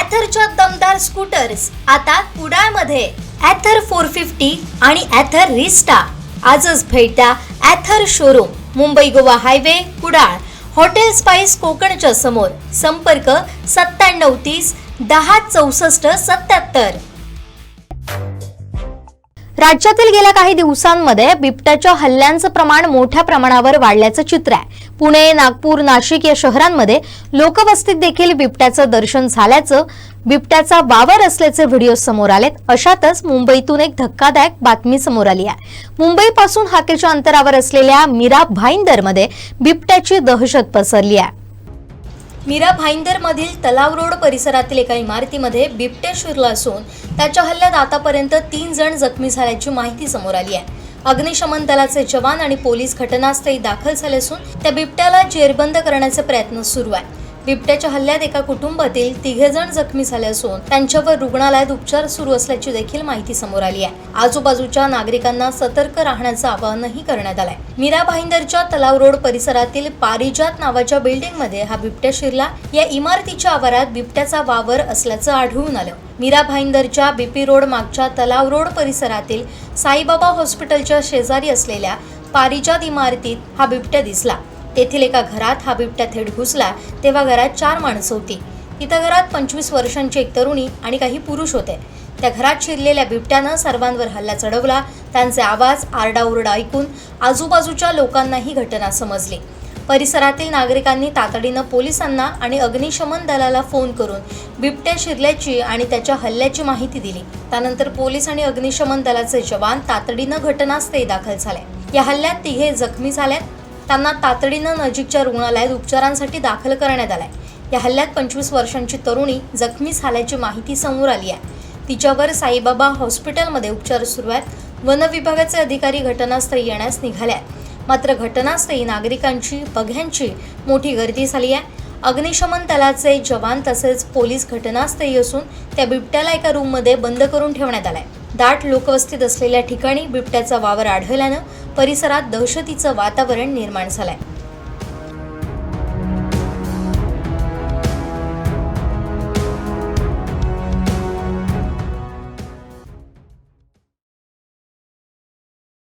ॲथरच्या दमदार स्कूटर्स आता कुडाळमध्ये ॲथर 450 आणि ॲथर रिस्टा. आजच भेट द्या Ather showroom, Mumbai Goa highway, Kudal, hotel spice कोकणच्या समोर. संपर्क 9730 10 64 77. राज्यातील गेल्या काही दिवसांमध्ये बिबट्याच्या हल्ल्यांचं प्रमाण मोठ्या प्रमाणावर वाढल्याचं चित्र आहे. पुणे, नागपूर, नाशिक या शहरांमध्ये लोकवस्तीत देखील बिबट्याचं दर्शन झाल्याचं, बिबट्याचा वावर असल्याचे व्हिडिओ समोर आलेत. अशातच मुंबईतून एक धक्कादायक बातमी समोर आली आहे. मुंबईपासून हाकेच्या अंतरावर असलेल्या मीरा भाईंदरमध्ये बिबट्याची दहशत पसरली आहे. मीरा भाईंदर मधील तलाव रोड परिसरातील एका इमारतीमध्ये बिबट्या शिरला असून त्याच्या हल्ल्यात आतापर्यंत 3 जण जखमी झाल्याची माहिती समोर आली आहे. अग्निशमन दलाचे जवान आणि पोलीस घटनास्थळी दाखल झाले असून त्या बिबट्याला जेरबंद करण्याचे प्रयत्न सुरू आहे. बिबट्याच्या हल्ल्यात एका कुटुंबातील 3 जण जखमी झाले असून त्यांच्यावर रुग्णालयात उपचार सुरू असल्याची देखील माहिती समोर आली आहे. आजूबाजूच्या नागरिकांना सतर्क राहण्याचं आवाहनही करण्यात आलंय. मीरा भाईंदरच्या तलाव रोड परिसरातील पारिजात नावाच्या बिल्डिंगमध्ये हा बिबट्या शिरला. या इमारतीच्या आवारात बिबट्याचा वावर असल्याचं आढळून आलं. मीरा भाईंदरच्या बीपी रोड मागच्या तलाव रोड परिसरातील साईबाबा हॉस्पिटलच्या शेजारी असलेल्या पारिजात इमारतीत हा बिबट्या दिसला. तेथील एका घरात हा बिबट्या थेट घुसला तेव्हा घरात 4 माणसं होती. इथं घरात 25 वर्षांची एक तरुणी आणि काही पुरुष होते. त्या घरात शिरलेल्या बिबट्यानं सर्वांवर हल्ला चढवला. त्यांचे आवाज, आरडाओरडा ऐकून आजूबाजूच्या लोकांनाही घटना समजली. परिसरातील नागरिकांनी तातडीनं पोलिसांना आणि अग्निशमन दलाला फोन करून बिबट्या शिरल्याची आणि त्याच्या हल्ल्याची माहिती दिली. त्यानंतर पोलीस आणि अग्निशमन दलाचे जवान तातडीनं घटनास्थळी दाखल झाले. या हल्ल्यात 3 जखमी झालेत. त्यांना तातडीनं नजीकच्या रुग्णालयात उपचारांसाठी दाखल करण्यात आलंय. या हल्ल्यात 25 वर्षांची तरुणी जखमी झाल्याची माहिती समोर आली आहे. तिच्यावर साईबाबा हॉस्पिटलमध्ये उपचार सुरू आहेत. वन विभागाचे अधिकारी घटनास्थळी येण्यास निघाले आहेत. मात्र घटनास्थळी नागरिकांची, बघ्यांची मोठी गर्दी झाली आहे. अग्निशमन दलाचे जवान तसेच पोलीस घटनास्थळी असून त्या बिबट्याला एका रूममध्ये बंद करून ठेवण्यात आलाय. दाट लोकवस्तीत असलेल्या ठिकाणी बिबट्याचा वावर आढळल्यानं परिसरात दहशतीचं वातावरण निर्माण झालंय.